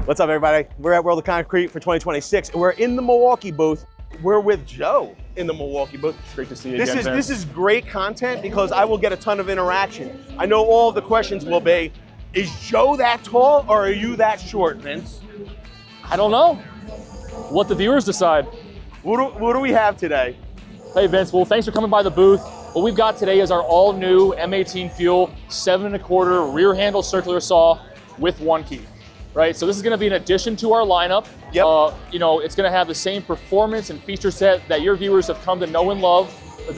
What's up, everybody? We're at World of Concrete for 2026. We're in the Milwaukee booth. We're with Joe in the Milwaukee booth. It's great to see you again, This is great content because I will get a ton of interaction. I know all of the questions will be, is Joe that tall or are you that short, Vince? I don't know. Let the viewers decide. What do we have today? Hey Vince, well thanks for coming by the booth. What we've got today is our all new M18 FUEL 7 1/4 rear handle circular saw with ONE-KEY. Right, so this is going to be an addition to our lineup. Yep. You know, it's going to have the same performance and feature set that your viewers have come to know and love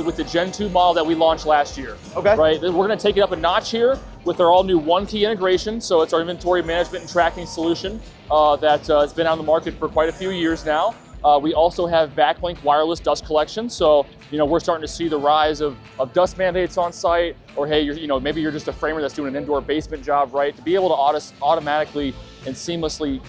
with the Gen 2 model that we launched last year. Okay. Right, we're going to take it up a notch here with our all new ONE-KEY integration. So it's our inventory management and tracking solution that has been on the market for quite a few years now. We also have VACLINK wireless dust collection. So, you know, we're starting to see the rise of dust mandates on site, or hey, maybe you're just a framer that's doing an indoor basement job, right? To be able to automatically and seamlessly,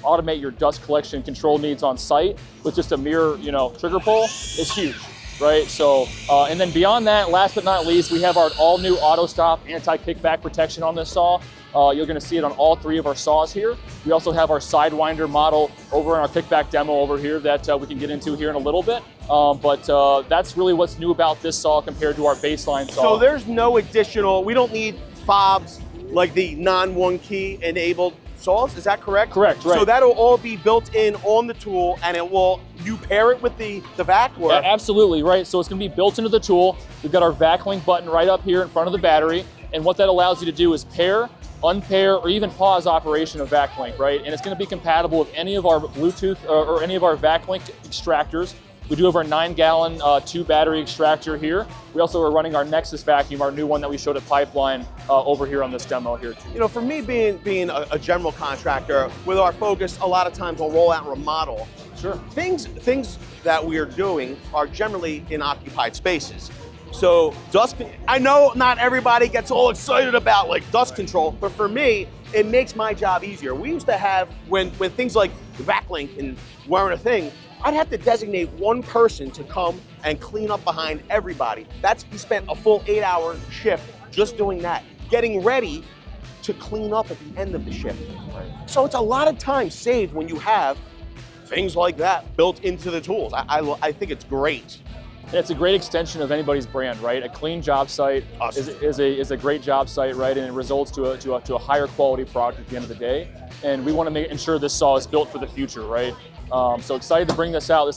automate your dust collection control needs on site with just a mere, trigger pull is huge, right? So, and then beyond that, last but not least, we have our all new AutoStop anti-kickback protection on this saw. You're going to see it on all 3 of our saws here. We also have our Sidewinder model over in our kickback demo over here that we can get into here in a little bit. But that's really what's new about this saw compared to our baseline saw. So there's no additional, we don't need fobs like the non-ONE-KEY enabled saws, is that correct? Correct, right. So that'll all be built in on the tool and you pair it with the VAC? Or? Yeah, absolutely, right. So it's going to be built into the tool. We've got our VACLINK button right up here in front of the battery. And what that allows you to do is pair, unpair, or even pause operation of VACLINK, right? And it's going to be compatible with any of our Bluetooth or any of our VACLINK extractors. We do have our 9-gallon 2-battery extractor here. We also are running our Nexus vacuum, our new one that we showed at Pipeline over here on this demo here too. You know, for me being a general contractor, with our focus a lot of times on rollout and remodel, sure. Things that we are doing are generally in occupied spaces. So dust, I know not everybody gets all excited about like dust control, but for me, it makes my job easier. We used to have, when things like VACLINK and weren't a thing, I'd have to designate one person to come and clean up behind everybody. We spent a full 8-hour shift just doing that, getting ready to clean up at the end of the shift. So it's a lot of time saved when you have things like that built into the tools. I think it's great. It's a great extension of anybody's brand, right? A clean job site is a great job site, right? And it results to a higher quality product at the end of the day. And we want to ensure this saw is built for the future, right? So excited to bring this out.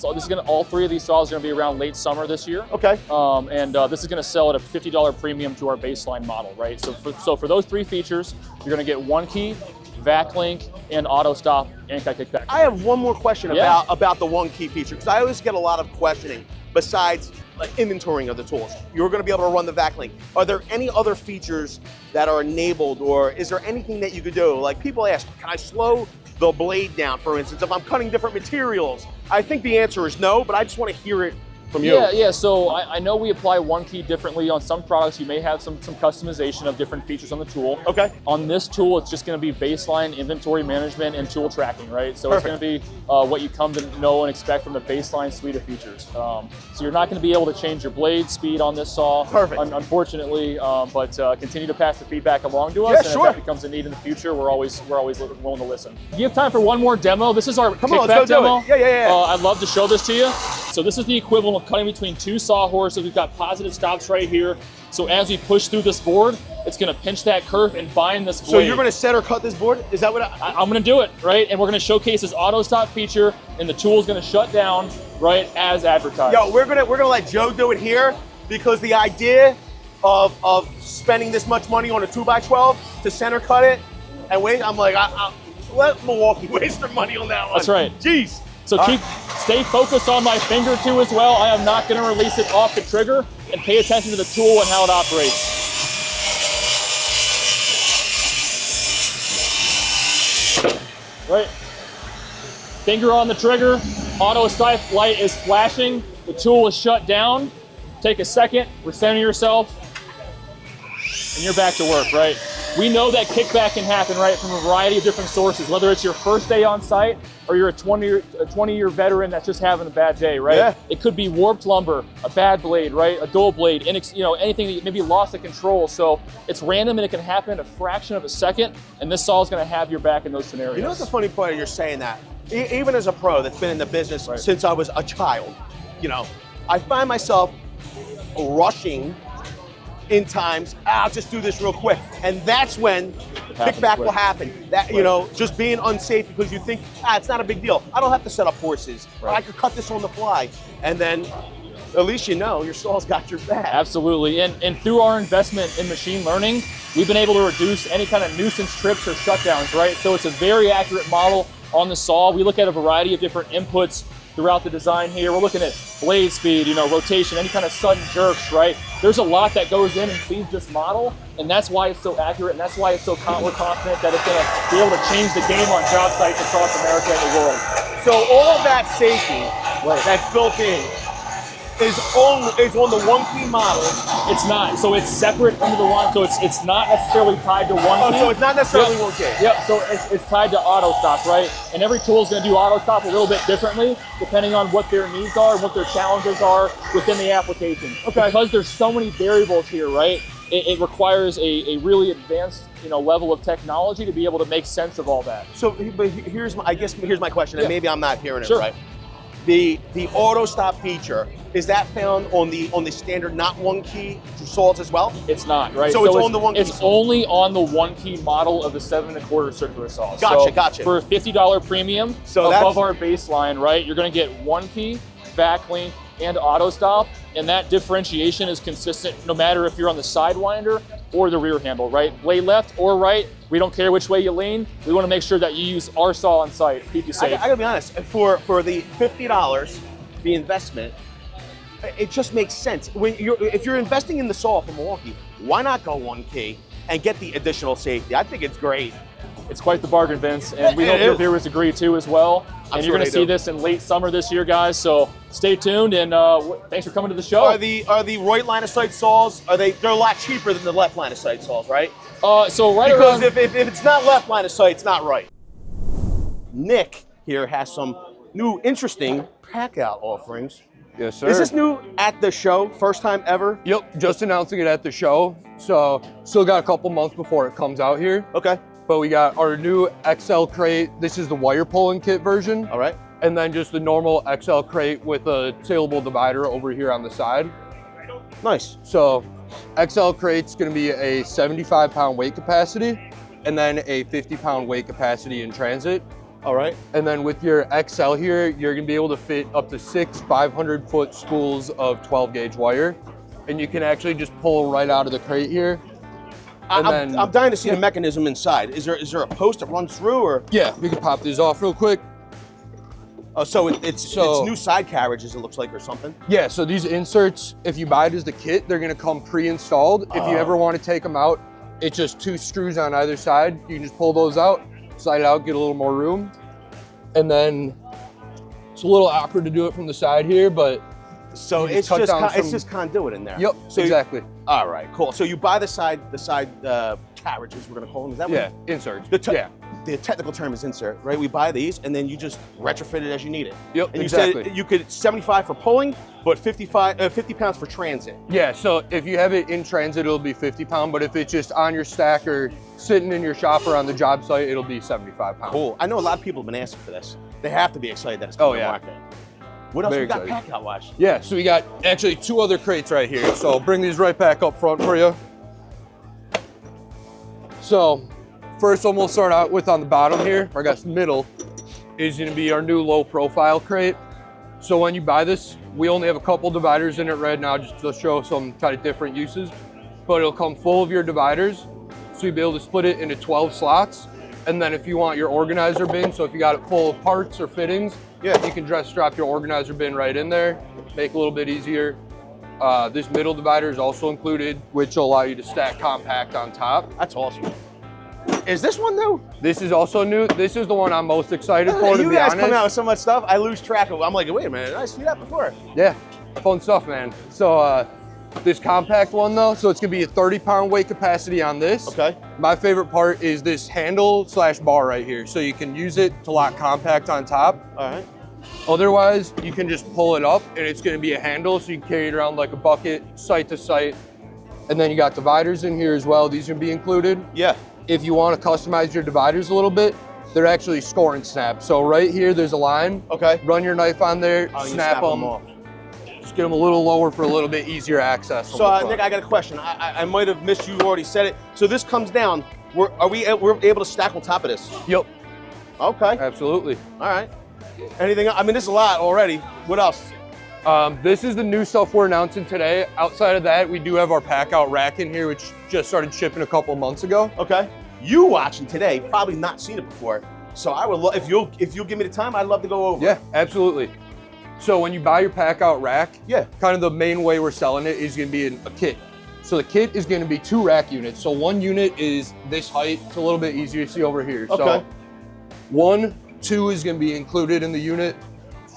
All 3 of these saws are going to be around late summer this year. Okay. And this is going to sell at a $50 premium to our baseline model, right? So for those 3 features, you're going to get ONE-KEY, VACLINK, and AutoStop anti-kickback. I have one more question about the ONE-KEY feature, because I always get a lot of questioning besides like inventorying of the tools. You're going to be able to run the VACLINK. Are there any other features that are enabled, or is there anything that you could do? Like people ask, can I slow the blade down, for instance, if I'm cutting different materials? I think the answer is no, but I just want to hear it from you. Yeah, so I know we apply ONE-KEY differently on some products. You may have some customization of different features on the tool. Okay. On this tool, it's just going to be baseline inventory management and tool tracking, right? So Perfect. It's going to be what you come to know and expect from the baseline suite of features. So you're not going to be able to change your blade speed on this saw. Perfect. Unfortunately, but continue to pass the feedback along to us. Yeah, and sure. if that becomes a need in the future, we're always willing to listen. Do you have time for one more demo? This is our Come on, kickback let's go demo. do it. Yeah. I'd love to show this to you. So this is the equivalent of cutting between 2 sawhorses. We've got positive stops right here. So as we push through this board, it's going to pinch that kerf and bind this blade. So you're going to set or cut this board? Is that what I'm going to do it, right? And we're going to showcase this auto stop feature, and the tool is going to shut down, right, as advertised. Yo, we're gonna let Joe do it here, because the idea of spending this much money on a 2x12 to center cut it and wait, I'm like, I'll let Milwaukee waste their money on that one. That's right. Jeez. So stay focused on my finger too as well. I am not going to release it off the trigger, and pay attention to the tool and how it operates. Right. Finger on the trigger, auto stop light is flashing, the tool is shut down. Take a second, recenter yourself, and you're back to work, right? We know that kickback can happen, right, from a variety of different sources, whether it's your first day on site or you're a 20-year veteran that's just having a bad day, right? Yeah. It could be warped lumber, a bad blade, right, a dull blade, you know, anything that maybe lost the control. So it's random and it can happen in a fraction of a second, and this saw is going to have your back in those scenarios. You know what's the funny part of you're saying that? Even as a pro that's been in the business since I was a child, you know, I find myself rushing in times, I'll just do this real quick. And that's when kickback will happen. That, you know, just being unsafe because you think, it's not a big deal. I don't have to set up horses. I could cut this on the fly. And then at least you know your saw's got your back. Absolutely, and through our investment in machine learning, we've been able to reduce any kind of nuisance trips or shutdowns, right? So it's a very accurate model on the saw. We look at a variety of different inputs throughout the design here. We're looking at blade speed, you know, rotation, any kind of sudden jerks, right? There's a lot that goes in and feeds this model, and that's why it's so accurate, and that's why it's so we're confident that it's gonna be able to change the game on job sites across America and the world. So all of that safety that's built in is on the ONE-KEY model. It's not. So it's separate under the one. So it's not necessarily tied to ONE-KEY. Oh, so it's not necessarily ONE-KEY. Yep. So it's tied to auto stop, right? And every tool is going to do auto stop a little bit differently, depending on what their needs are and what their challenges are within the application. Okay. Because there's so many variables here, right? It requires a really advanced, you know, level of technology to be able to make sense of all that. So, but here's my question, and maybe I'm not hearing it right. The auto stop feature, is that found on the standard not ONE-KEY saws as well? It's not, right? So it's on the ONE-KEY. It's only on the ONE-KEY model of the 7 1/4 circular saw. Gotcha. For a $50 premium above our baseline, right, you're going to get ONE-KEY, VACLINK, and auto stop, and that differentiation is consistent no matter if you're on the sidewinder or the rear handle, right? Blade left or right, we don't care which way you lean. We want to make sure that you use our saw on site, keep you safe. I gotta be honest, for the $50, the investment, it just makes sense. If you're investing in the saw from Milwaukee, why not go ONE-KEY and get the additional safety? I think it's great. It's quite the bargain, Vince, and we hope your viewers agree too as well. And you're going to see this in late summer this year, guys. So stay tuned, and thanks for coming to the show. Are the right line of sight saws? They're a lot cheaper than the left line of sight saws, right? Because if it's not left line of sight, it's not right. Nick here has some new interesting PACKOUT offerings. Yes, sir. Is this new at the show? First time ever? Yep, just announcing it at the show. So still got a couple months before it comes out here. Okay. But we got our new XL crate. This is the wire pulling kit version. All right. And then just the normal XL crate with a saleable divider over here on the side. Nice. So XL crate's gonna be a 75-pound weight capacity and then a 50-pound weight capacity in transit. All right. And then with your XL here, you're gonna be able to fit up to 6 500-foot spools of 12-gauge wire. And you can actually just pull right out of the crate here. I'm dying to see the mechanism inside. Is there a post that runs through, or? Yeah, we can pop these off real quick. Oh, so it's new side carriages, it looks like, or something? Yeah, so these inserts, if you buy it as the kit, they're gonna come pre-installed. If you ever want to take them out, it's just 2 screws on either side. You can just pull those out, slide it out, get a little more room. And then it's a little awkward to do it from the side here, but so it's just conduit in there. Yep, so exactly. All right, cool. So you buy the side carriages, we're gonna call them. Is that what? Yeah, inserts. The technical term is insert, right? We buy these and then you just retrofit it as you need it. Yep, and exactly. You said you could 75 for pulling, but 50 pounds for transit. Yeah, so if you have it in transit, it'll be 50 pound, but if it's just on your stack or sitting in your shop or on the job site, it'll be 75 pounds. Cool. I know a lot of people have been asking for this. They have to be excited that it's coming to market. What else we got PACKOUT wise? Yeah, so we got actually 2 other crates right here. So I'll bring these right back up front for you. So first one we'll start out with on the bottom here, or I guess middle, is gonna be our new low profile crate. So when you buy this, we only have a couple dividers in it right now just to show some kind of different uses, but it'll come full of your dividers. So you'll be able to split it into 12 slots. And then if you want your organizer bin, so if you got it full of parts or fittings, you can just drop your organizer bin right in there, make it a little bit easier. This middle divider is also included, which will allow you to stack compact on top. That's awesome. Is this one new? This is also new. This is the one I'm most excited for, to be honest. You guys come out with so much stuff, I lose track of. I'm like, wait a minute, did I see that before? Yeah, fun stuff, man. So this compact one though, so it's gonna be a 30-pound weight capacity on this. Okay. My favorite part is this handle / bar right here. So you can use it to lock compact on top. All right. Otherwise, you can just pull it up and it's gonna be a handle so you can carry it around like a bucket, site to site. And then you got dividers in here as well. These are gonna be included. Yeah. If you wanna customize your dividers a little bit, they're actually score and snap. So right here, there's a line. Okay. Run your knife on there, Oh, you snap them off. Just get them a little lower for a little bit easier access. So Nick, I got a question. I might have missed, you already said it. So this comes down, we're able to stack on top of this? Yep. Okay. Absolutely. All right. Anything else? I mean, this is a lot already. What else? This is the new stuff we're announcing today. Outside of that, we do have our PACKOUT Rack in here, which just started shipping a couple months ago. Okay. You watching today, probably not seen it before. So I would love, if you'll give me the time, I'd love to go over. Yeah, absolutely. So when you buy your PACKOUT Rack, yeah, kind of the main way we're selling it is gonna be a kit. So the kit is gonna be 2 rack units. So one unit is this height. It's a little bit easier to see over here. Okay. So 1, 2 is gonna be included in the unit.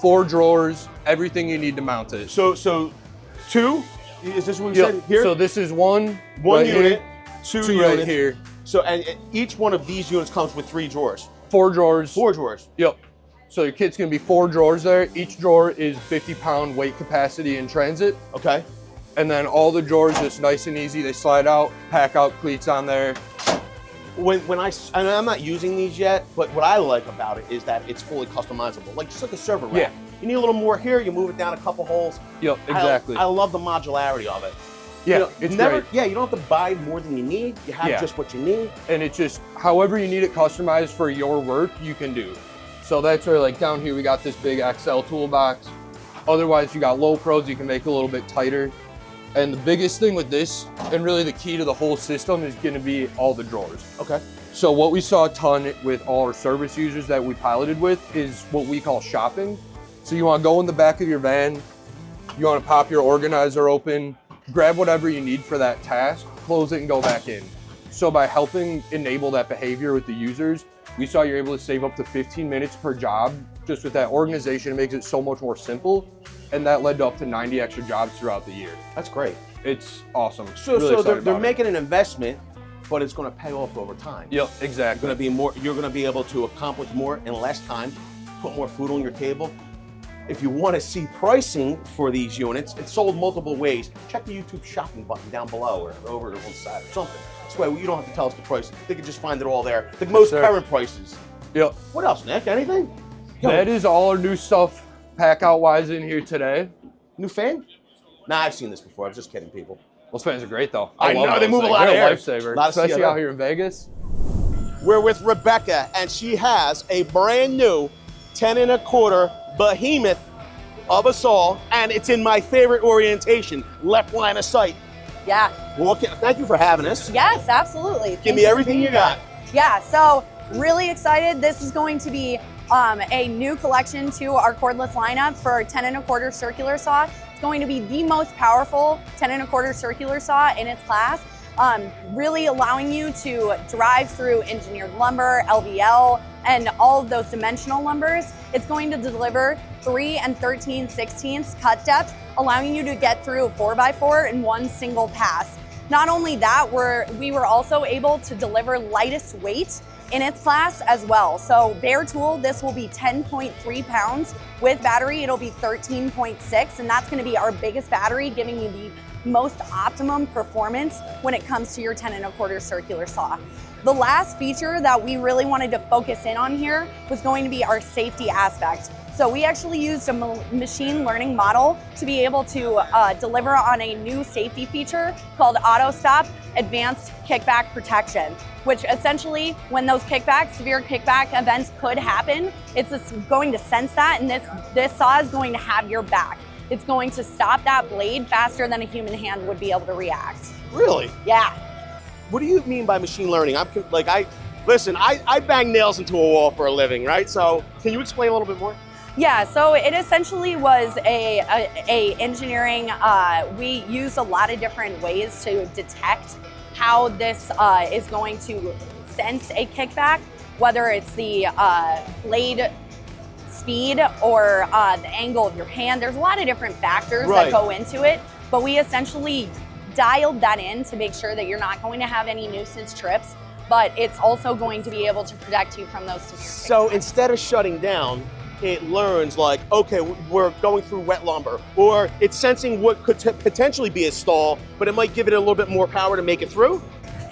4 drawers, everything you need to mount it. So 2, is this what you said here? So this is one right here, unit, 2 2 units. right here. So and each one of these units comes with 3 drawers. 4 drawers. 4 drawers. Yep. So your kit's gonna be 4 drawers there. Each drawer is 50-pound weight capacity in transit. Okay. And then all the drawers just nice and easy. They slide out, PACKOUT cleats on there. And I'm not using these yet, but what I like about it is that it's fully customizable, like just like a server rack. Yeah. You need a little more here, you move it down a couple holes. Yep, exactly. I love the modularity of it. Yeah, you know, it's never, great. Yeah, you don't have to buy more than you need. You have just what you need. And it's just, however you need it customized for your work, you can do. So that's where, like down here, we got this big XL toolbox. Otherwise, you got low pros, you can make it a little bit tighter. And the biggest thing with this, and really the key to the whole system, is gonna be all the drawers. Okay. So what we saw a ton with all our service users that we piloted with is what we call shopping. So you wanna go in the back of your van, you wanna pop your organizer open, grab whatever you need for that task, close it and go back in. So by helping enable that behavior with the users, we saw you're able to save up to 15 minutes per job. Just with that organization, it makes it so much more simple. And that led to up to 90 extra jobs throughout the year. That's great. It's awesome. So, Really they're making an investment, but it's going to pay off over time. Yep, exactly. You're going to be able to accomplish more in less time, put more food on your table. If you want to see pricing for these units, it's sold multiple ways. Check the YouTube shopping button down below or over to one side or something. This way you don't have to tell us the price. They can just find it all there. The most current prices. Yep. What else, Nick? Anything? That is all our new stuff PACKOUT wise in here today. New fan? Nah, I've seen this before. I was just kidding, people. Those fans are great though. I know, love they those move a things. lot of They're air. a lifesaver, Lot of especially CFO. out here in Vegas. We're with Rebecca, and she has a brand new 10 1/4 behemoth of us all, and it's in my favorite orientation, left line of sight. Yeah. Well, okay, thank you for having us. Yes, absolutely. Give me everything you got. Yeah, so really excited. This is going to be a new collection to our cordless lineup for our 10 1/4 circular saw. It's going to be the most powerful 10 1/4 circular saw in its class, really allowing you to drive through engineered lumber, LVL, and all of those dimensional lumbers. It's going to deliver 3 13/16 cut depth, allowing you to get through a 4x4 in one single pass. Not only that, we were also able to deliver lightest weight in its class as well. So bare tool, this will be 10.3 pounds. With battery, it'll be 13.6, and that's gonna be our biggest battery, giving you the most optimum performance when it comes to your 10 1/4 circular saw. The last feature that we really wanted to focus in on here was going to be our safety aspect. So we actually used a machine learning model to be able to deliver on a new safety feature called AutoStop Advanced Kickback Protection, which essentially, when those severe kickback events could happen, it's just going to sense that, and this saw is going to have your back. It's going to stop that blade faster than a human hand would be able to react. Really? Yeah. What do you mean by machine learning? Listen, I bang nails into a wall for a living, right? So can you explain a little bit more? Yeah, so it essentially was a engineering, we used a lot of different ways to detect how this is going to sense a kickback, whether it's the blade speed or the angle of your hand. There's a lot of different factors that go into it. but we essentially dialed that in to make sure that you're not going to have any nuisance trips, but it's also going to be able to protect you from those severe So instead of shutting down, it learns like, okay, we're going through wet lumber, or it's sensing what could potentially be a stall, but it might give it a little bit more power to make it through?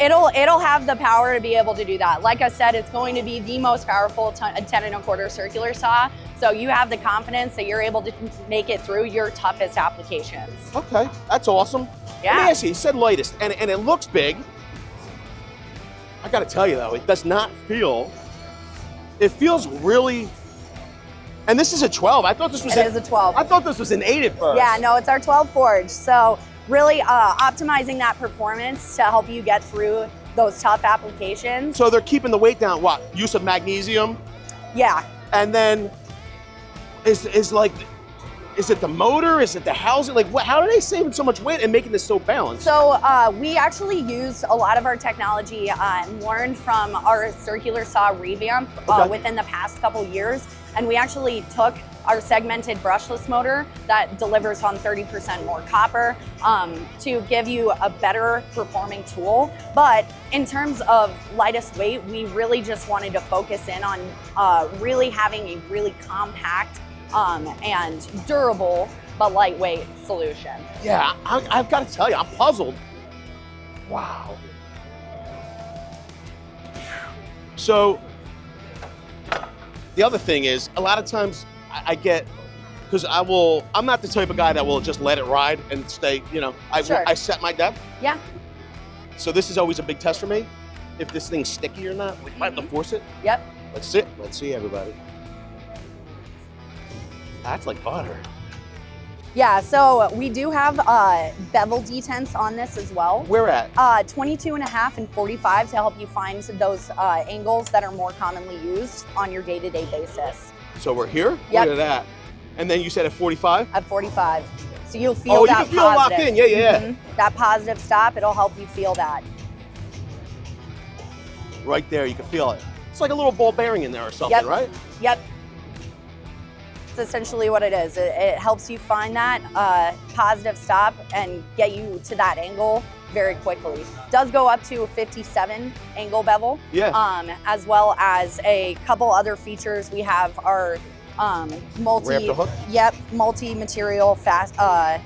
It'll have the power to be able to do that. Like I said, it's going to be the most powerful 10 1/4 circular saw. So you have the confidence that you're able to make it through your toughest applications. Okay, that's awesome. Yeah. Let me ask you said lightest, and it looks big. I gotta tell you though, it does not feel, it feels really, and this is a 12. I thought this was It is a 12. I thought this was an 8 at first. Yeah, no, it's our 12 forge. So really optimizing that performance to help you get through those tough applications. So they're keeping the weight down, what? Use of magnesium? Yeah. And then is it the motor? Is it the housing? Like, how are they saving so much weight and making this so balanced? So we actually used a lot of our technology and learned from our circular saw revamp within the past couple years. And we actually took our segmented brushless motor that delivers on 30% more copper to give you a better performing tool. But in terms of lightest weight, we really just wanted to focus in on really having a really compact and durable but lightweight solution. Yeah, I've got to tell you, I'm puzzled. Wow. So the other thing is, a lot of times I get, because I'm not the type of guy that will just let it ride and stay, you know, Sure. I set my depth. Yeah. So this is always a big test for me. If this thing's sticky or not, we might have to force it. Yep. Let's see everybody. That's like butter. Yeah, so we do have bevel detents on this as well. Where at? 22.5 and 45 to help you find those angles that are more commonly used on your day-to-day basis. So we're here? Yep. Look at that. And then you said at 45? At 45. So you'll feel Oh, you that can feel it locked positive. in. Yeah, yeah. Mhm. That positive stop, it'll help you feel that. Right there, you can feel it. It's like a little ball bearing in there or something, Yep. right? Yep. It's essentially what it is. It helps you find that positive stop and get you to that angle very quickly. Does go up to a 57 angle bevel. Yeah. As well as a couple other features. We have our Rafter hook? Yep, multi-material fast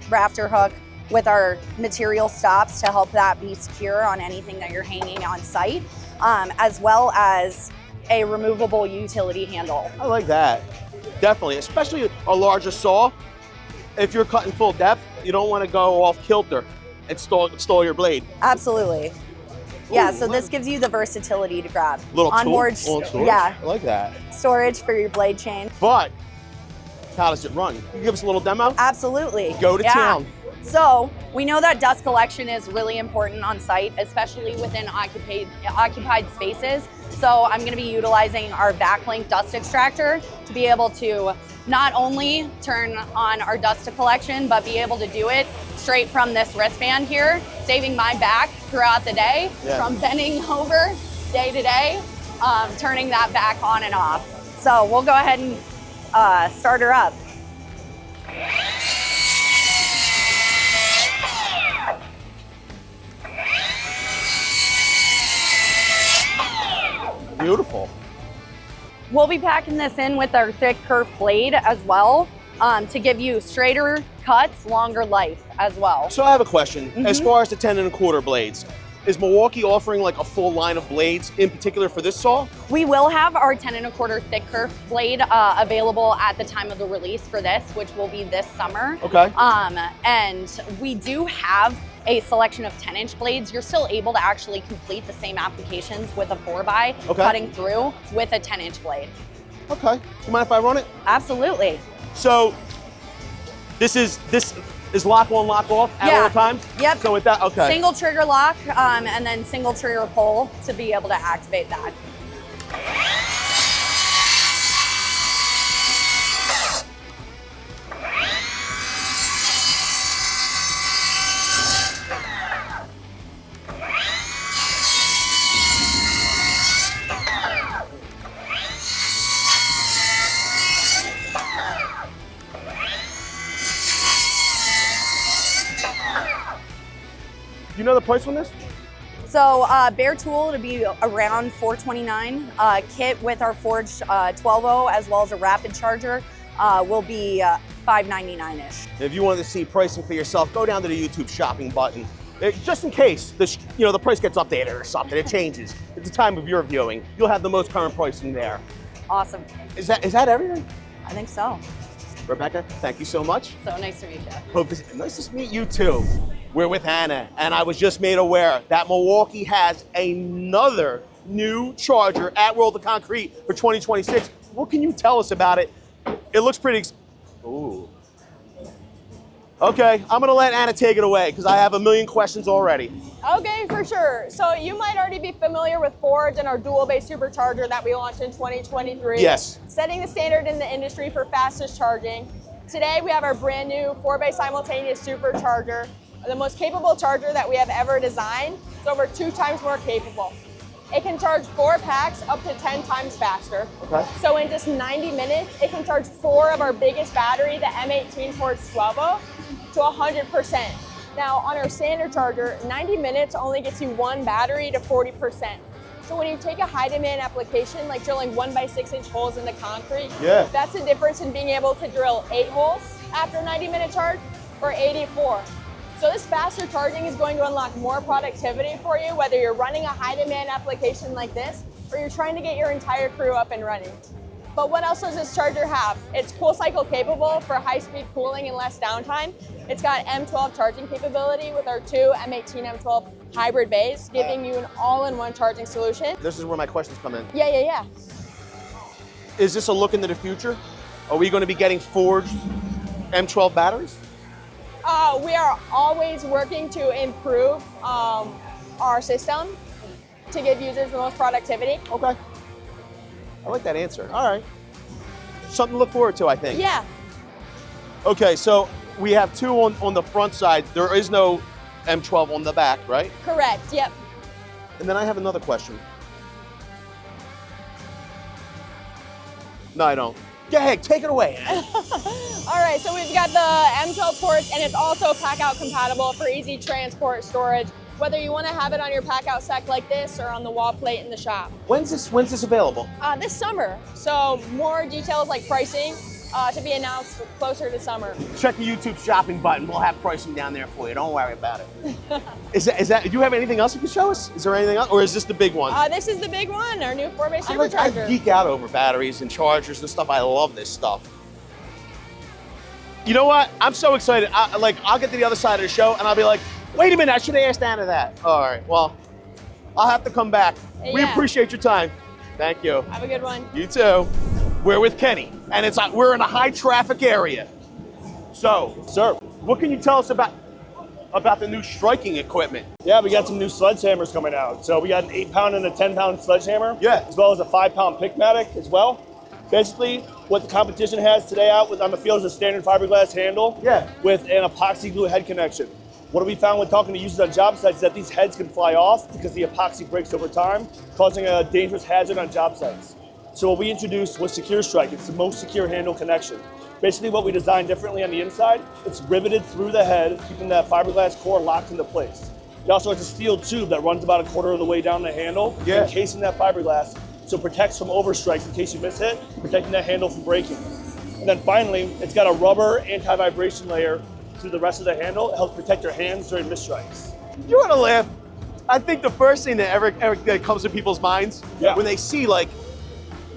rafter hook with our material stops to help that be secure on anything that you're hanging on site, as well as a removable utility handle. I like that. Definitely, especially a larger saw. If you're cutting full depth, you don't want to go off kilter and stall your blade. Absolutely. Yeah, Ooh, so this gives you the versatility to grab. Little onboard, storage? yeah, I like that. storage for your blade chain. But how does it run? Can you give us a little demo? Absolutely. Go to town. So we know that dust collection is really important on site, especially within occupied spaces. So I'm going to be utilizing our VACLINK dust extractor to be able to not only turn on our dust collection, but be able to do it straight from this wristband here, saving my back throughout the day from bending over day to day, turning that back on and off. So we'll go ahead and start her up. Beautiful. We'll be packing this in with our thick kerf blade as well to give you straighter cuts, longer life as well. So I have a question. As far as the 10 1/4 blades, is Milwaukee offering like a full line of blades in particular for this saw? We will have our 10 1/4 thick kerf blade available at the time of the release for this, which will be this summer. Okay. And we do have a selection of 10-inch blades. You're still able to actually complete the same applications with a 4x cutting through with a 10-inch blade. Okay. You mind if I run it? Absolutely. So this is lock on, lock off at all times? Yep. So with that, okay. Single trigger lock and then single trigger pull to be able to activate that. Do you know the price on this? So bare tool to be around $429. Kit with our forged 12-0 as well as a rapid charger will be $599-ish. If you wanted to see pricing for yourself, go down to the YouTube shopping button. Just in case the price gets updated or something, it changes. At the time of your viewing, you'll have the most current pricing there. Awesome. Is that everything? I think so. Rebecca, thank you so much. So nice to meet you. Nice to meet you too. We're with Hannah, and I was just made aware that Milwaukee has another new charger at World of Concrete for 2026. What can you tell us about it? It looks pretty. Ooh. Okay, I'm gonna let Anna take it away because I have a million questions already. Okay, for sure. So you might already be familiar with Forge and our dual base supercharger that we launched in 2023. Yes. Setting the standard in the industry for fastest charging. Today we have our brand new 4-bay simultaneous supercharger, the most capable charger that we have ever designed. It's over 2 times more capable. It can charge 4 packs up to 10 times faster. Okay. So in just 90 minutes, it can charge 4 of our biggest battery, the M18 Forge 12-0, to 100%. Now on our standard charger, 90 minutes only gets you 1 battery to 40%. So when you take a high demand application like drilling 1x6-inch holes in the concrete, Yeah. that's the difference in being able to drill 8 holes after a 90-minute charge or 84. So this faster charging is going to unlock more productivity for you, whether you're running a high demand application like this or you're trying to get your entire crew up and running. But what else does this charger have? It's cool cycle capable for high speed cooling and less downtime. It's got M12 charging capability with our 2 M18 M12 hybrid bays, giving you an all-in-one charging solution. This is where my questions come in. Yeah. Is this a look into the future? Are we going to be getting forged M12 batteries? We are always working to improve our system to give users the most productivity. Okay. I like that answer. All right. Something to look forward to, I think. Yeah. Okay, so we have 2 on the front side. There is no M12 on the back, right? Correct, yep. And then I have another question. No, I don't. Go ahead, take it away. All right, so we've got the M12 ports, and it's also PACKOUT compatible for easy transport storage, whether you want to have it on your PACKOUT sack like this or on the wall plate in the shop. When's this available? This summer, so more details like pricing to be announced closer to summer. Check the YouTube shopping button. We'll have pricing down there for you. Don't worry about it. Is that? Do you have anything else you can show us? Is there anything else, or is this the big one? This is the big one, our new 4-bay I supercharger. geek out over batteries and chargers and stuff. I love this stuff. You know what? I'm so excited. I'll get to the other side of the show and I'll be like, wait a minute, I should have asked Anna that. All right, well, I'll have to come back. We Yeah. appreciate your time. Thank you. Have a good one. You too. We're with Kenny, and we're in a high traffic area. So, sir, what can you tell us about the new striking equipment? Yeah, we got some new sledgehammers coming out. So we got an 8-pound and a 10-pound sledgehammer, Yeah. as well as a 5-pound Pick Mattock as well. Basically, what the competition has today out on the field is a standard fiberglass handle, Yeah. with an epoxy glue head connection. What we found when talking to users on job sites is that these heads can fly off because the epoxy breaks over time, causing a dangerous hazard on job sites. So what we introduced was SECURESTRIKE. It's the most secure handle connection. Basically what we designed differently on the inside, it's riveted through the head, keeping that fiberglass core locked into place. It also has a steel tube that runs about 1/4 of the way down the handle, Yeah. encasing that fiberglass, so it protects from overstrikes in case you miss hit, protecting that handle from breaking. And then finally, it's got a rubber anti-vibration layer through the rest of the handle. It helps protect your hands during misstrikes. You want to laugh? I think the first thing that comes to people's minds when they see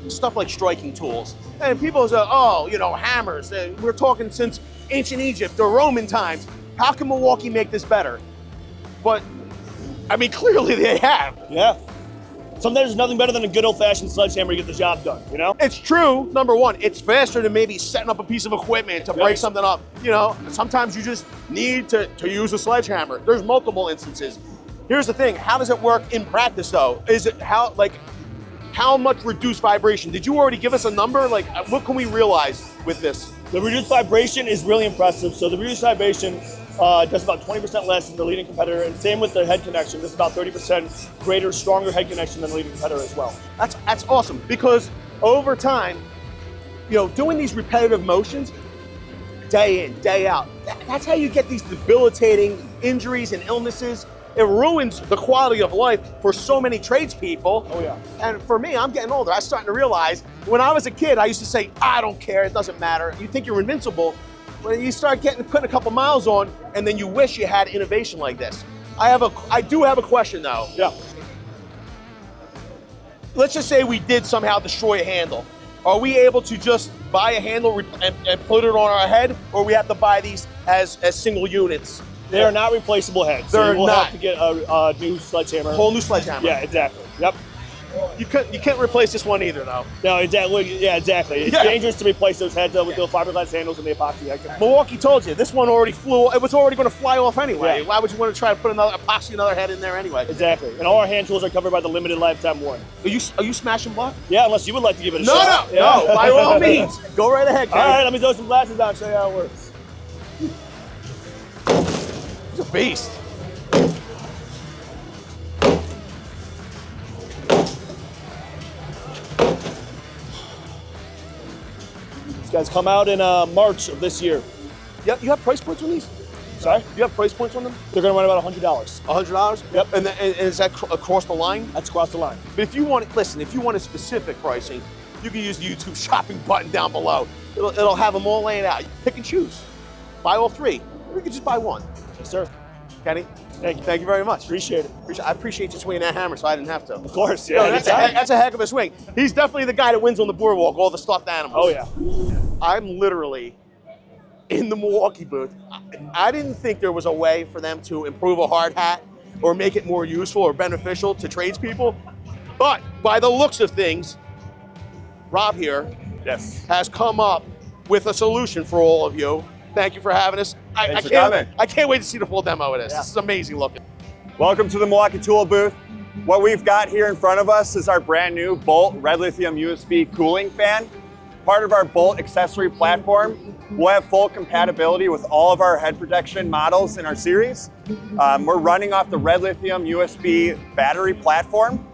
stuff like striking tools, and people say, oh, hammers. We're talking since ancient Egypt or Roman times. How can Milwaukee make this better? But, I mean, clearly they have. Yeah. Sometimes there's nothing better than a good old-fashioned sledgehammer to get the job done, you know? It's true, number one, it's faster than maybe setting up a piece of equipment to break something up. Sometimes you just need to use a sledgehammer. There's multiple instances. Here's the thing, how does it work in practice though? Is it how much reduced vibration? Did you already give us a number? What can we realize with this? The reduced vibration is really impressive. So the reduced vibration does about 20% less than the leading competitor, and same with the head connection. This is about 30% greater, stronger head connection than the leading competitor as well. That's awesome, because over time, doing these repetitive motions, day in, day out, that's how you get these debilitating injuries and illnesses. it ruins the quality of life for so many tradespeople. Oh, yeah. And for me, I'm getting older. I'm starting to realize, when I was a kid, I used to say, I don't care, it doesn't matter. You think you're invincible. When you start putting a couple miles on, and then you wish you had innovation like this. I do have a question though. Yeah. Let's just say we did somehow destroy a handle. Are we able to just buy a handle and put it on our head, or we have to buy these as single units? They are not replaceable heads. So They're you will not. have to get a new sledgehammer. Whole new sledgehammer. Yeah, exactly. Yep. You can't replace this one either though. No, exactly. Yeah, exactly. It's Yeah. dangerous to replace those heads with the fiberglass handles and the epoxy head connector. Milwaukee told you, this one already flew, it was already going to fly off anyway. Yeah. Why would you want to try to put another head in there anyway? Exactly. And all our hand tools are covered by the limited lifetime warranty. Are you smashing block? Yeah, unless you would like to give it a No, shot. no, by all means. Go right ahead, All Kenny. right, let me throw some glasses down and show you how it works. He's a beast. These guys come out in March of this year. Yep, you have price points on these? Sorry? You have price points on them? They're going to run about $100. $100? Yep. And is that across the line? That's across the line. But if you want a specific pricing, you can use the YouTube shopping button down below. It'll have them all laid out. You pick and choose. Buy all three. Or you can just buy one. Yes, sir. Kenny, Thank you. thank you very much. Appreciate it. I appreciate you swinging that hammer so I didn't have to. Of course, Yo, yeah. that's a heck of a swing. He's definitely the guy that wins on the boardwalk, all the stuffed animals. Oh, yeah. I'm literally in the Milwaukee booth. I didn't think there was a way for them to improve a hard hat or make it more useful or beneficial to tradespeople. But by the looks of things, Rob here has come up with a solution for all of you. Thank you for having us. Thanks for coming. I can't wait to see the full demo of this. This is amazing looking. Welcome to the Milwaukee Tool Booth. What we've got here in front of us is our brand new Bolt Red Lithium USB cooling fan. Part of our Bolt accessory platform, we'll have full compatibility with all of our head protection models in our series. We're running off the Red Lithium USB battery platform.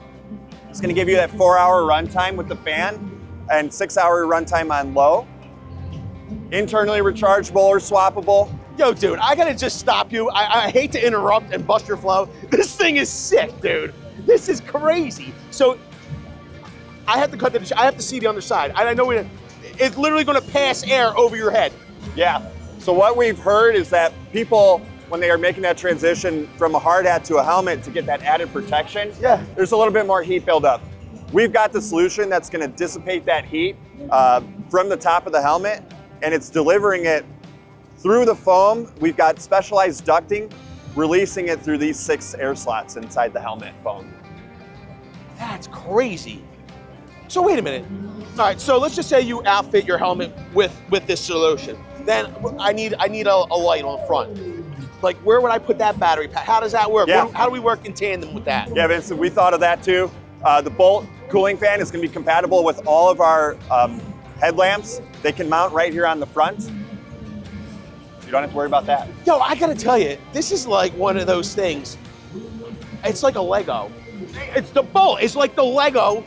It's gonna give you that 4-hour runtime with the fan and 6-hour runtime on low. Internally rechargeable or swappable. Yo, dude, I gotta just stop you. I hate to interrupt and bust your flow. This thing is sick, dude. This is crazy. So I have to cut the, I have to see the underside. I know it's literally gonna pass air over your head. Yeah, so what we've heard is that people, when they are making that transition from a hard hat to a helmet to get that added protection, there's a little bit more heat buildup. We've got the solution that's gonna dissipate that heat from the top of the helmet, and it's delivering it through the foam. We've got specialized ducting, releasing it through these 6 air slots inside the helmet foam. That's crazy. So wait a minute. All right, so let's just say you outfit your helmet with this solution. Then I need a light on front. Like, where would I put that battery pack? How does that work? Yeah. How do we work in tandem with that? Yeah, Vincent, we thought of that too. The Bolt cooling fan is gonna be compatible with all of our headlamps. They can mount right here on the front. You don't have to worry about that. Yo, I gotta tell you, this is like one of those things. It's like a Lego. It's the Bolt. It's like the Lego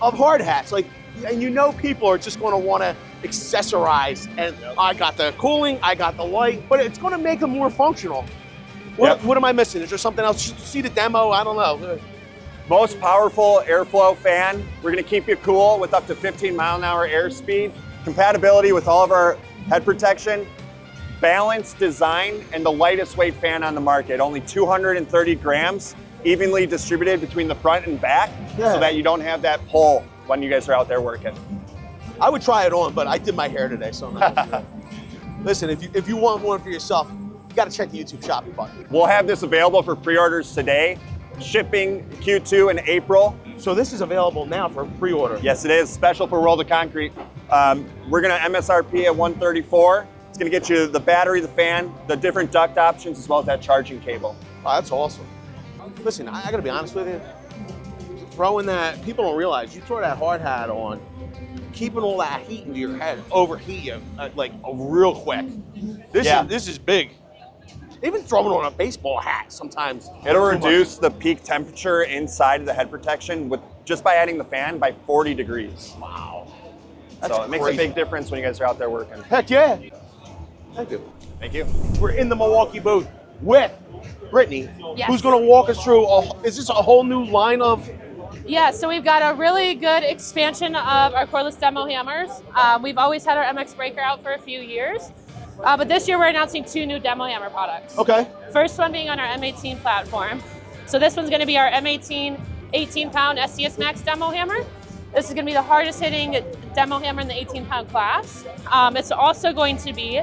of hard hats. Like, and you know people are just gonna wanna accessorize. And I got the cooling, I got the light, but it's gonna make them more functional. What am I missing? Is there something else? See the demo? I don't know. Most powerful airflow fan. We're gonna keep you cool with up to 15 mile an hour airspeed. Compatibility with all of our head protection. Balanced design and the lightest weight fan on the market. Only 230 grams, evenly distributed between the front and back, so that you don't have that pull when you guys are out there working. I would try it on, but I did my hair today, so no. Listen, if you want one for yourself, you gotta check the YouTube shopping button. We'll have this available for pre-orders today. Shipping Q2 in April. So this is available now for pre-order. Yes, it is. Special for World of Concrete. We're gonna MSRP at $134. It's gonna get you the battery, the fan, the different duct options, as well as that charging cable. Oh, that's awesome. Listen, I gotta be honest with you. Throwing that, people don't realize, you throw that hard hat on, keeping all that heat into your head, overheat you real quick. This is big. Even throwing on a baseball hat sometimes. It'll reduce the peak temperature inside of the head protection with just by adding the fan by 40 degrees. Wow. So it makes a big difference when you guys are out there working. Heck yeah. Thank you. Thank you. We're in the Milwaukee booth with Brittany, Yes. who's going to walk us through, is this a whole new line of? Yeah, so we've got a really good expansion of our cordless demo hammers. We've always had our MX Breaker out for a few years, but this year we're announcing 2 new demo hammer products. Okay. First one being on our M18 platform. So this one's going to be our M18 18-pound SDS Max demo hammer. This is going to be the hardest hitting demo hammer in the 18-pound class. It's also going to be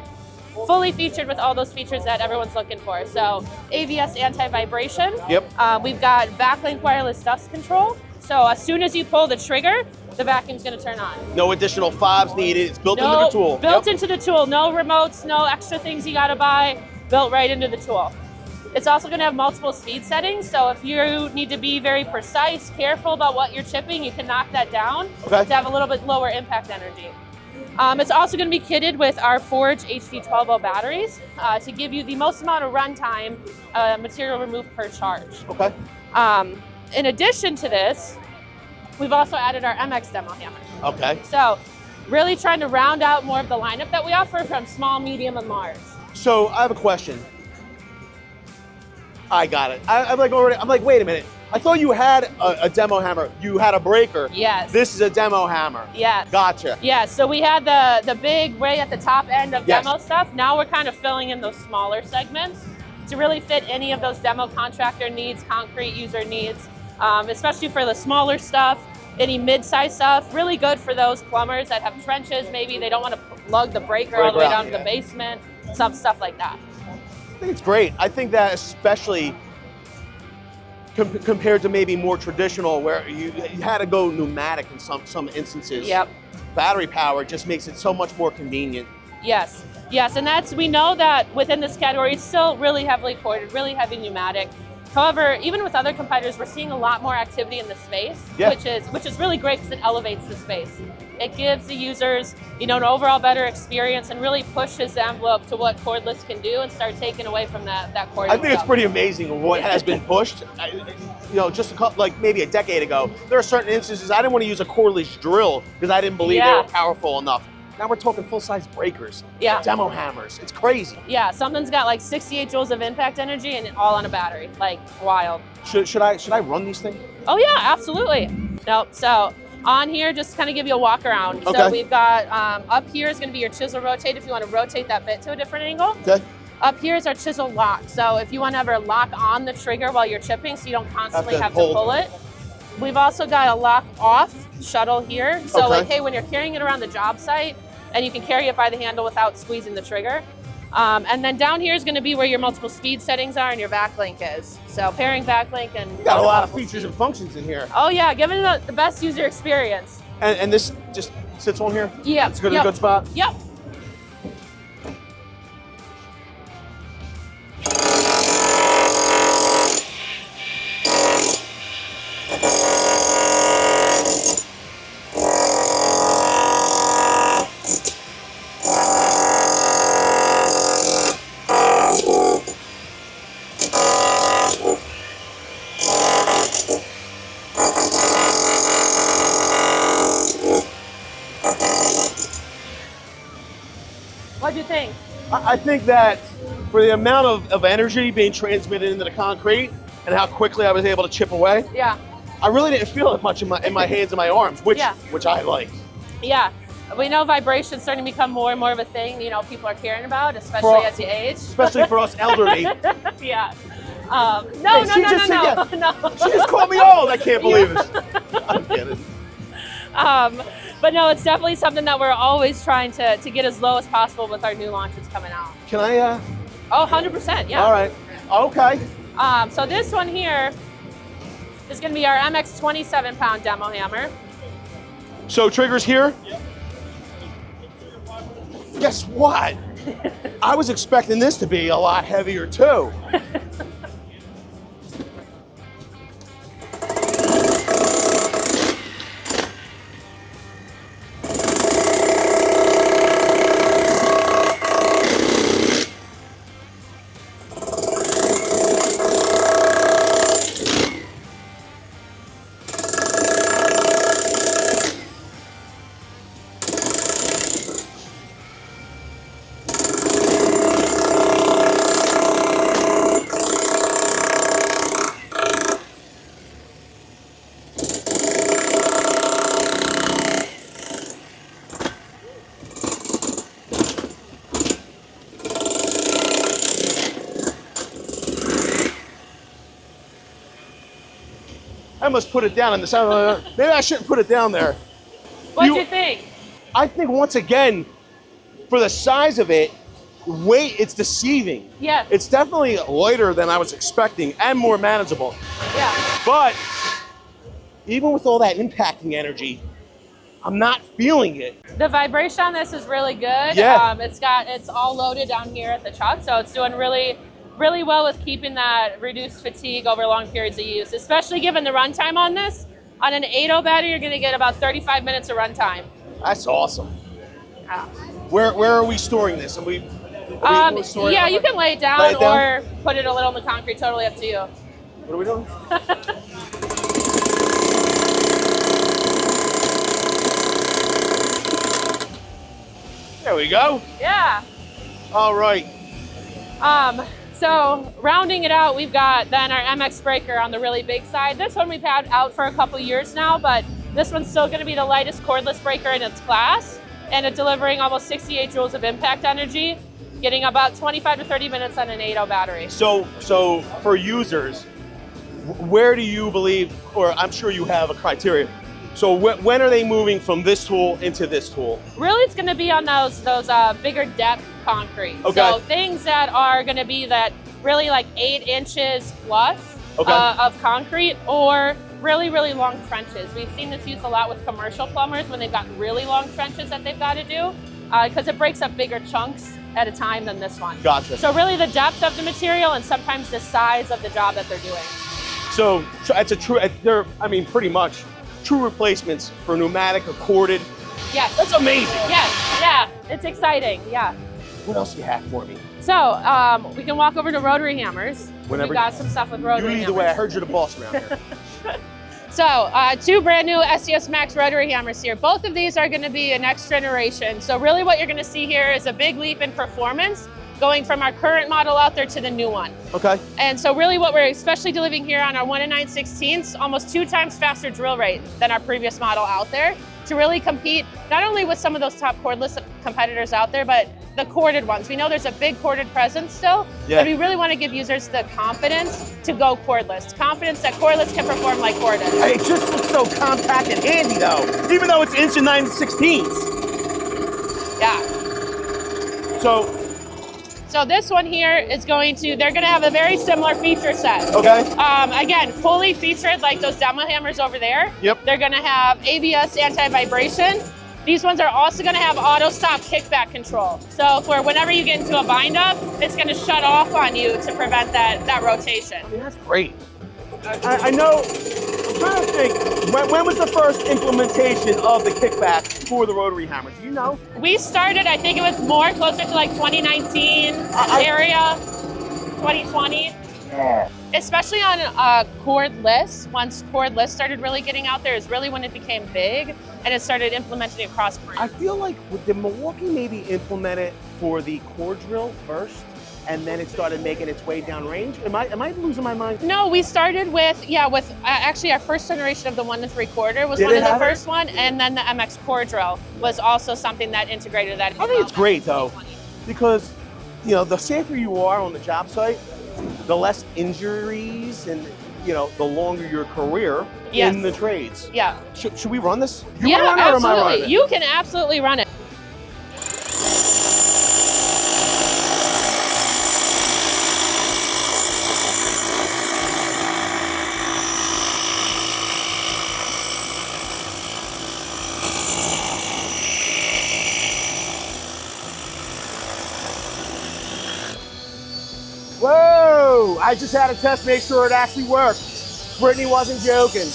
fully featured with all those features that everyone's looking for. So AVS anti-vibration. Yep. We've got VACLINK wireless dust control. So as soon as you pull the trigger, the vacuum's going to turn on. No additional fobs needed. It's built into the tool. Built into the tool. No remotes, no extra things you got to buy. Built right into the tool. It's also going to have multiple speed settings. So if you need to be very precise, careful about what you're chipping, you can knock that down to have a little bit lower impact energy. It's also going to be kitted with our Forge HD12O batteries to give you the most amount of runtime material removed per charge. Okay. In addition to this, we've also added our MX demo hammer. Okay. So really trying to round out more of the lineup that we offer from small, medium, and large. So I have a question. I got it. I'm like, wait a minute. I thought you had a demo hammer. You had a breaker. Yes. This is a demo hammer. Yes. Gotcha. Yeah, so we had the big way at the top end of demo stuff. Now we're kind of filling in those smaller segments to really fit any of those demo contractor needs, concrete user needs, especially for the smaller stuff, any mid-size stuff. Really good for those plumbers that have trenches. Maybe they don't want to lug the breaker all the way down to the basement, some stuff like that. I think it's great. I think that especially compared to maybe more traditional where you had to go pneumatic in some instances. Yep. Battery power just makes it so much more convenient. Yes, yes, and we know that within this category, it's still really heavily corded, really heavy pneumatic. However, even with other competitors, we're seeing a lot more activity in the space, which is really great because it elevates the space. It gives the users, an overall better experience and really pushes the envelope to what cordless can do and start taking away from that cordless. I think it's pretty amazing what has been pushed. Just maybe a decade ago, there are certain instances I didn't want to use a cordless drill because I didn't believe they were powerful enough. Now we're talking full-size breakers, demo hammers. It's crazy. Yeah, something's got like 68 joules of impact energy and all on a battery, like wild. Should I run these things? Oh yeah, absolutely. Nope. So on here, just kind of give you a walk around. Okay. So we've got up here is going to be your chisel rotate if you want to rotate that bit to a different angle. Okay. Up here is our chisel lock. So if you want to ever lock on the trigger while you're chipping, so you don't constantly have to pull it. We've also got a lock off shuttle here. So like, hey, when you're carrying it around the job site, and you can carry it by the handle without squeezing the trigger. And then down here is going to be where your multiple speed settings are and your VACLINK is. So pairing VACLINK and... You got a lot of features and functions in here. Oh yeah, giving the best user experience. And this just sits on here? Yeah. It's a good spot? Yep. What'd you think? I think that for the amount of energy being transmitted into the concrete and how quickly I was able to chip away, I really didn't feel it much in my hands and my arms, which I like. Yeah, we know vibration's starting to become more and more of a thing, people are caring about, especially as you age. Especially for us elderly. Yeah. No. She just called me old. I can't believe it. I'm kidding. But no, it's definitely something that we're always trying to get as low as possible with our new launches coming out. Can I? Oh, 100%, yeah. All right. Okay. So this one here is going to be our MX 27-pound demo hammer. So triggers here? Yep. Guess what? I was expecting this to be a lot heavier too. I must put it down on the side. Maybe I shouldn't put it down there. What do you think? I think once again, for the size of it, weight, it's deceiving. Yeah. It's definitely lighter than I was expecting and more manageable. Yeah. But even with all that impacting energy, I'm not feeling it. The vibration on this is really good. Yeah. It's all loaded down here at the chuck, so it's doing really well with keeping that reduced fatigue over long periods of use, especially given the runtime on this. On an 8.0 battery, you're gonna get about 35 minutes of runtime. That's awesome. Yeah. Where are we storing this? Are we storing Yeah, it you can lay it down, Lay it down? or put it a little in the concrete, totally up to you. What are we doing? There we go. Yeah. All right. So rounding it out, we've got then our MX breaker on the really big side. This one we've had out for a couple years now, but this one's still gonna be the lightest cordless breaker in its class, and it's delivering almost 68 joules of impact energy, getting about 25 to 30 minutes on an 8.0 battery. So for users, where do you believe, or I'm sure you have a criteria, so when are they moving from this tool into this tool? Really, it's going to be on those bigger depth concrete. Okay. So things that are going to be that really like 8 inches plus of concrete, or really long trenches. We've seen this used a lot with commercial plumbers when they've got really long trenches that they've got to do, because it breaks up bigger chunks at a time than this one. Gotcha. So really the depth of the material and sometimes the size of the job that they're doing. So it's a true, pretty much true replacements for pneumatic or corded. Yes. That's amazing. Yes, yeah, it's exciting, yeah. What else do you have for me? So we can walk over to Rotary hammers. Whenever- We've got some stuff with Rotary You lead hammers. the way. I heard you're the boss around here. So 2 brand new SDS Max Rotary hammers here. Both of these are going to be a next generation. So really what you're going to see here is a big leap in performance going from our current model out there to the new one. Okay. And so really what we're especially delivering here on our 1 9/16, almost 2 times faster drill rate than our previous model out there, to really compete not only with some of those top cordless competitors out there, but the corded ones. We know there's a big corded presence still, Yeah. but we really want to give users the confidence to go cordless, confidence that cordless can perform like corded. Hey, it just looks so compact and handy though, even though it's 1 9/16. Yeah. So, this one here is they're going to have a very similar feature set. okay. Again, fully featured like those demo hammers over there. Yep. They're going to have ABS anti-vibration. These ones are also going to have auto stop kickback control. So for whenever you get into a bind up, it's going to shut off on you to prevent that rotation. I mean, that's great. I know, I'm trying to think, when was the first implementation of the kickback for the rotary hammers? Do you know? We started, I think it was more closer to like 2019 area, 2020. Yeah. Especially on cordless. Once cordless started really getting out there is really when it became big and it started implementing across brands. I feel like, did Milwaukee maybe implement it for the core drill first, and then it started making its way downrange? Am I losing my mind? No, we started with actually our first generation of the 1 3/4 was Did one it of the have it? first one, and then the MX core drill was also something that integrated that. I think it's great though, because the safer you are on the job site, the less injuries and the longer your career Yes. in the trades. Yeah. Should we run this? Yeah, wanna run it or am I running absolutely. it? You can absolutely run it. Whoa! I just had a test, make sure it actually worked. Brittany wasn't joking.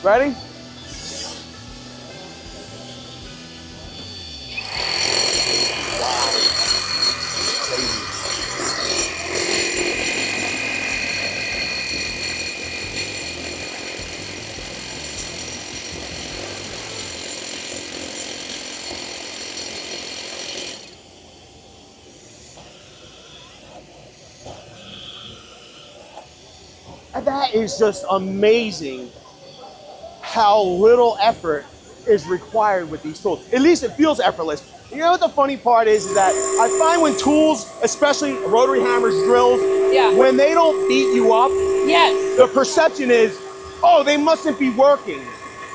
Ready? That is just amazing how little effort is required with these tools. At least it feels effortless. You know what the funny part is that I find when tools, especially rotary hammers, drills, when they don't beat you up, the perception is, oh, they mustn't be working.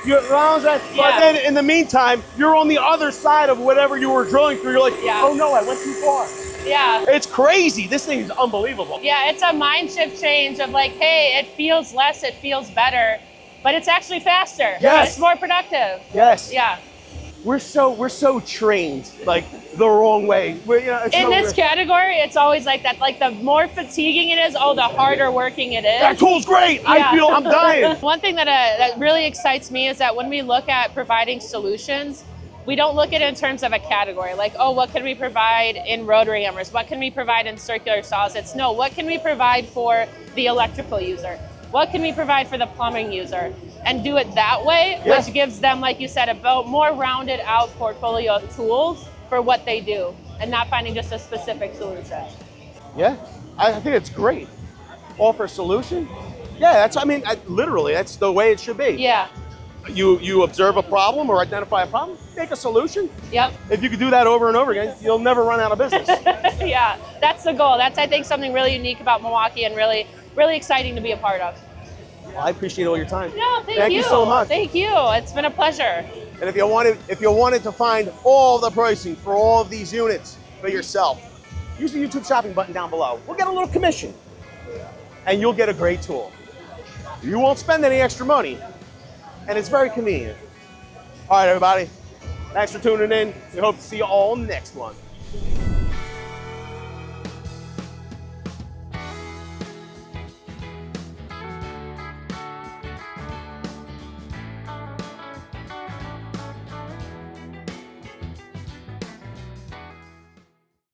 But then in the meantime, you're on the other side of whatever you were drilling through. You're like, oh no, I went too far. Yeah. It's crazy. This thing is unbelievable. Yeah, it's a mind shift change of like, hey, it feels less, it feels better, but it's actually faster. Yes. It's more productive. Yes. Yeah. We're so trained like the wrong way. In this category, it's always like that. Like the more fatiguing it is, the harder working it is. That tool's great. I feel I'm dying. One thing that really excites me is that when we look at providing solutions, we don't look at it in terms of a category. Like, oh, what can we provide in rotary hammers? What can we provide in circular saws? It's no, what can we provide for the electrical user? What can we provide for the plumbing user? And do it that way, which gives them, like you said, a more rounded out portfolio of tools for what they do and not finding just a specific solution. Yeah, I think it's great. Offer a solution. Yeah, literally, that's the way it should be. Yeah. You observe a problem or identify a problem, make a solution. Yep. If you could do that over and over again, you'll never run out of business. Yeah, that's the goal. That's, I think, something really unique about Milwaukee and really, really exciting to be a part of. Well, I appreciate all your time. No, thank you. Thank you so much. Thank you. It's been a pleasure. And if you wanted to find all the pricing for all of these units for yourself, use the YouTube shopping button down below. We'll get a little commission, and you'll get a great tool. You won't spend any extra money, and it's very convenient. All right, everybody. Thanks for tuning in. We hope to see you all in the next one.